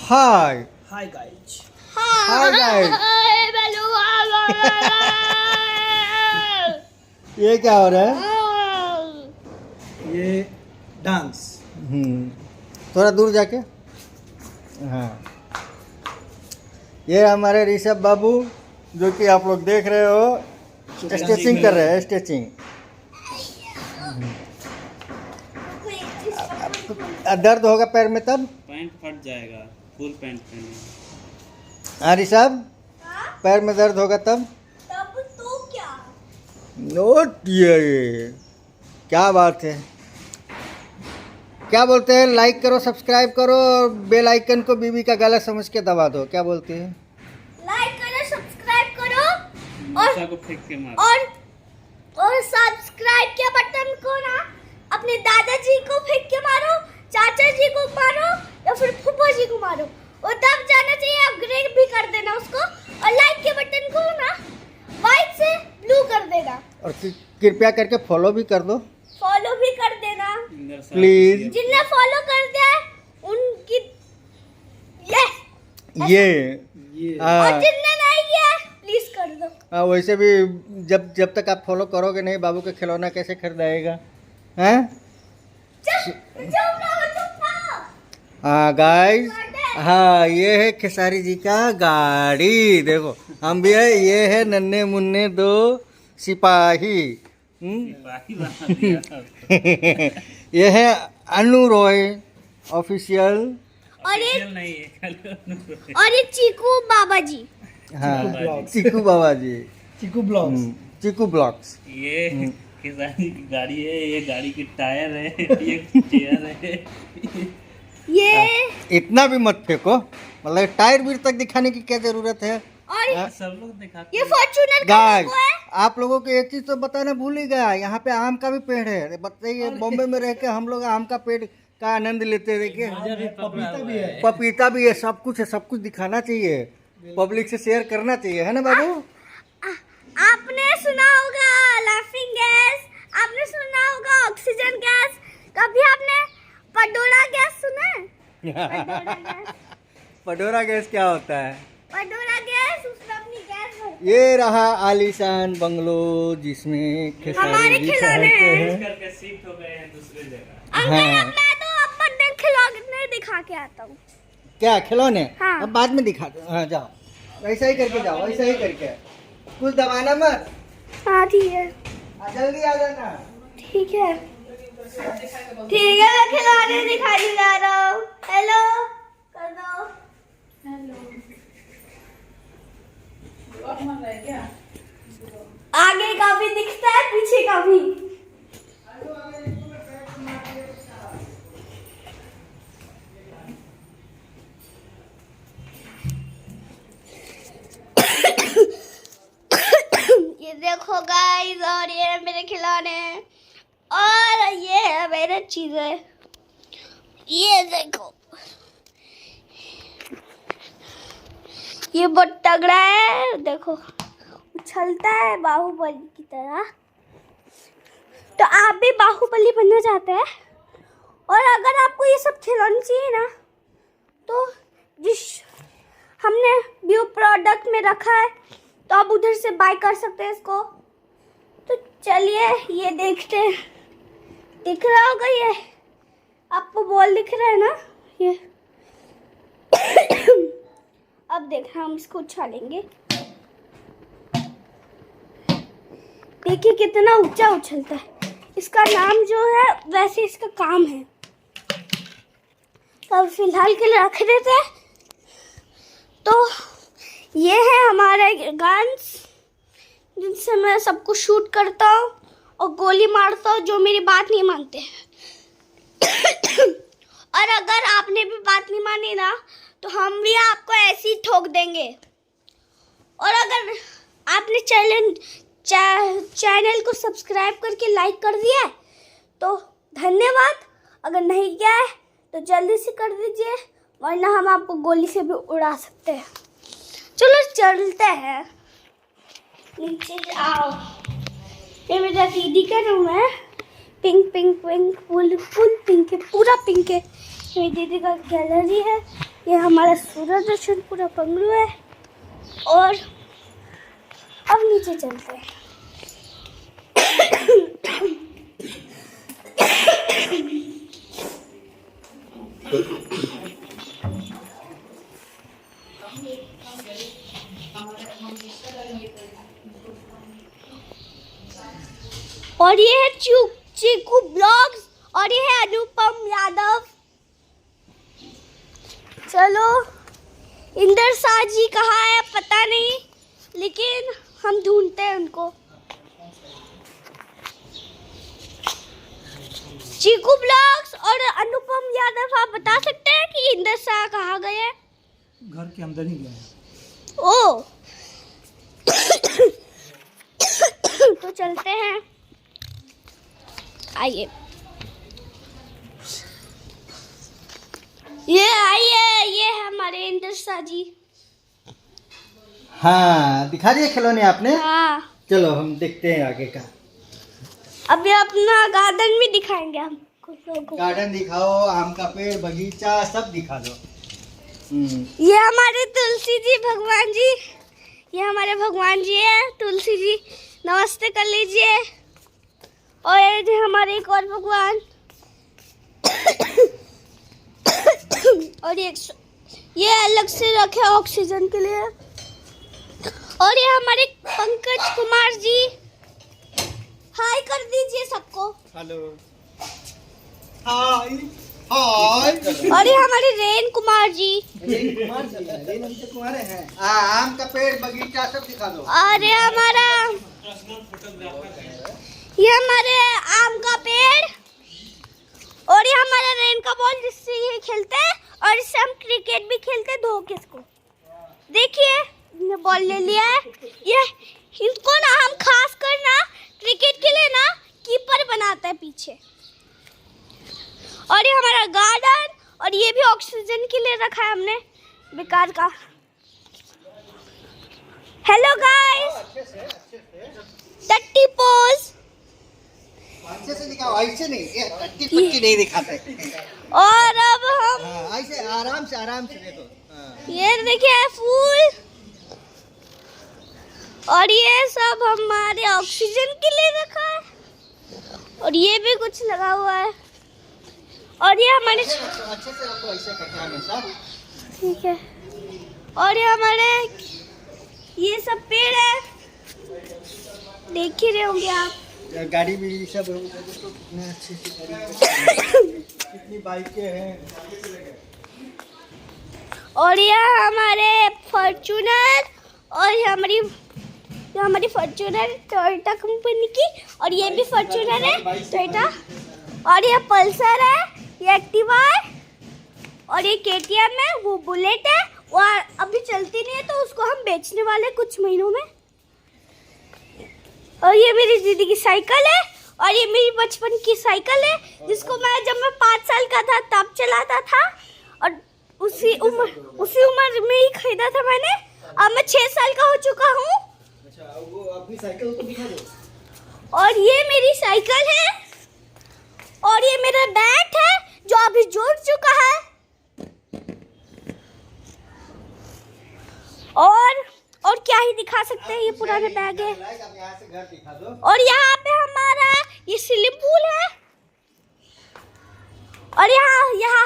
हाय hi guys. Hi guys. ये क्या हो रहा है? ये डांस। थोड़ा दूर जाके। हाँ, ये हमारे ऋषभ बाबू जो कि आप लोग देख रहे हो स्ट्रेचिंग कर रहे हैं, स्ट्रेचिंग। दर्द होगा पैर में तब पैंट फट जाएगा, फुल पैंट पहने। हाँ ऋषभ, पैर में दर्द होगा तब तो क्या नोट ये क्या बात है। क्या बोलते हैं, लाइक करो, सब्सक्राइब करो और बेल आइकन को बीबी का गला समझ के दबा दो। क्या बोलते हैं? लाइक करो, सब्सक्राइब करो मूसा को फेंक के मारो। और सब्सक्राइब के बटन को ना अपने दादाजी को फेंक के मारो, चाचा जी को मारो या फिर फूफा जी को मारो। और तब जाना चाहिए, अपग्रेड भी कर देना उसको। और लाइक के बटन को ना व्हाइट से ब्लू कर देना। और कृपया करके फॉलो भी कर दो, फॉलो भी कर देना प्लीज। जिनने फॉलो कर दिया है उनकी ये और जिनने नहीं किया प्लीज कर दो। वैसे भी जब तक आप फॉलो करोगे नहीं, बाबू का खिलौना कैसे खरीदाएगा? हैं? हाँ गाइस, हाँ ये है खेसारी जी का गाड़ी। देखो हम भी है, ये है नन्हे मुन्ने दो सिपाही। ये है अनु रॉय ऑफिशियल। और ये चीकू बाबा जी। हाँ, चीकू बाबा जी, चिकू ब्लॉग्स। चीकू ब्लॉग्स। ये किसानी की गाड़ी है, ये गाड़ी की टायर है, ये चेयर है। ये इतना भी मत फेंको, मतलब टायर बीर तक दिखाने की क्या जरूरत है? और सब लोग दिखाते ये फॉर्च्यूनर का गाइस, लोगो है। आप लोगों को एक चीज तो बताना भूल ही गया, यहाँ पे आम का भी पेड़ है। बताइए, बॉम्बे में रह के हम लोग आम का पेड़ का आनंद लेते देखिए। पपीता भी है। पपीता भी है, सब कुछ है, सब कुछ दिखाना चाहिए, पब्लिक से शेयर करना चाहिए, है ना बाबू? आपने सुना होगा लाफिंग गैस, आपने सुना होगा ऑक्सीजन गैस, कभी आपने पडोरा गैस सुना है? पडोरा गैस क्या होता है? पडोरा गैस, उसमें अपनी गैस भरते ये रहा आलीशान बंगलो जिसमें हमारे खेसारी जी खिलौने रहते हैं। हैं। करके शिफ्ट हो गए हैं दूसरे जगह। अंकल हाँ। अब मैं तो अपने खिलौने दिखा के आता हूँ। क्या खिलौने? हाँ। अब बाद में दिखा दो। हाँ जाओ, वैसा ही करके जाओ, वैसा ही करके, कुछ दबाना मत। हाँ ठीक है, जल्दी आ जाना। ठीक है, ठीक है। मैं खिलौने दिखाने जा रहा हूँ। हेलो कर दो। हेलो, आगे का भी दिखता है, पीछे का भी। ये देखो गाइस, और ये है मेरे खिलौने, और ये है मेरे चीजें। ये देखो, ये बहुत तगड़ा है। देखो उछलता है बाहुबली की तरह। तो आप भी बाहुबली बनना चाहते हैं, और अगर आपको ये सब खिलौने चाहिए ना, तो जिस हमने व्यू प्रोडक्ट में रखा है, तो आप उधर से बाय कर सकते हैं इसको। तो चलिए ये देखते हैं। दिख रहा होगा, ये आपको बॉल दिख रहा है ना, ये अब देखना, हम इसको उछालेंगे। देखिए कितना ऊंचा उछलता है। इसका नाम जो है, वैसे इसका काम है। तो फिलहाल के लिए रख देते हैं। तो ये है हमारे गन्स, जिनसे मैं सबको शूट करता हूँ और गोली मारता हूँ जो मेरी बात नहीं मानते हैं। और अगर आपने भी बात नहीं मानी ना, तो हम भी आपको ऐसे ही ठोक देंगे। और अगर आपने चैनल को सब्सक्राइब करके लाइक कर दिया है तो धन्यवाद। अगर नहीं किया है तो जल्दी से कर दीजिए, वरना हम आपको गोली से भी उड़ा सकते हैं। चलो चलते हैं, नीचे जाओ। ये मेरा दीदी का रूम है। Pink pink pink, full full pink है, पूरा पिंक है। मेरी दीदी का गैलरी है, ये हमारा सूरज रोशन पूरा बंगलो है। और अब नीचे चलते हैं। और ये है चीकू ब्लॉग्स और ये है अनुपम यादव। चलो इंदर शाह जी कहाँ है पता नहीं, लेकिन हम ढूंढते हैं उनको। चीकू ब्लॉग्स और अनुपम यादव, आप बता सकते हैं कि इंदर शाह कहाँ गए हैं? घर के अंदर ही गए। ओ तो चलते हैं, आइए। ये आइए, ये है हमारे इंदर शाह जी। हाँ, दिखा दिए खिलौने आपने। हाँ, चलो हम देखते हैं आगे का। अभी अपना गार्डन भी दिखाएंगे हम कुछ लोगों को। गार्डन दिखाओ, आम का पेड़, बगीचा सब दिखा दो। ये हमारे तुलसी जी भगवान जी, ये हमारे भगवान जी है तुलसी जी, नमस्ते कर लीजिए। और ये जो हमारे एक और भगवान और ये अलग से रखे ऑक्सीजन के लिए। और ये हमारे पंकज कुमार जी, हाय कर दीजिए सबको। हेलो, हाय हाय। और ये हमारे रेन कुमार जी। कुमार हैं। आम का पेड़, बगीचा सब दिखा दो। और ये हमारे आम का पेड़ और ये हमारा रेन का बॉल जिससे ये खेलते हैं, और इससे हम क्रिकेट भी खेलते हैं धो के इसको। देखिए हमने बॉल ले लिया है। ये इनको ना हम खास कर ना क्रिकेट के लिए ना कीपर बनाते हैं पीछे। और ये हमारा गार्डन, और ये भी ऑक्सीजन के लिए रखा है हमने बेकार का। हेलो गाइस, टट्टी पोज। अच्छे से दिखाओ, ऐसे नहीं, ये टट्टी पट्टी नहीं दिखाते। और अब हम हाँ, ऐसे आराम से देखो। हाँ। ये देखिए फूल, और ये सब हमारे ऑक्सीजन के लिए रखा है। और ये भी कुछ लगा हुआ है। और ये हमारे अच्छे से रखो, ऐसे करके हमेशा। ठीक है। और ये हमारे ये सब पेड़ है, देख ही रहे होंगे आप। गाड़ी भी सब दोस्तों कितना अच्छे से कितनी बाइकें हैं। और ये हमारे फॉर्च्यूनर, और ये हमारी फॉर्च्यूनर टोयोटा कंपनी की, और ये भी फॉर्च्यूनर है टोयोटा। और ये पल्सर है, ये एक्टिवा है, और ये केटीएम है, वो बुलेट है। और अभी चलती नहीं है तो उसको हम बेचने वाले कुछ महीनों में। और ये मेरी दीदी की साइकिल है, और ये मेरी बचपन की साइकिल है जिसको मैं जब मैं 5 साल का था तब चलाता था, और उसी उम्र में ही खरीदा था मैंने। अब मैं 6 साल का हो चुका हूँ। अच्छा, वो अपनी साइकिल को दिखा दो। और ये मेरी साइकिल है, और ये मेरा बैट है जो अभी जुड़ चुका है। और क्या ही दिखा सकते हैं, ये पुराने बैग है। अब यहाँ से घर दिखा दो। और यहाँ पे हमारा ये स्विमिंग पूल है, और यहाँ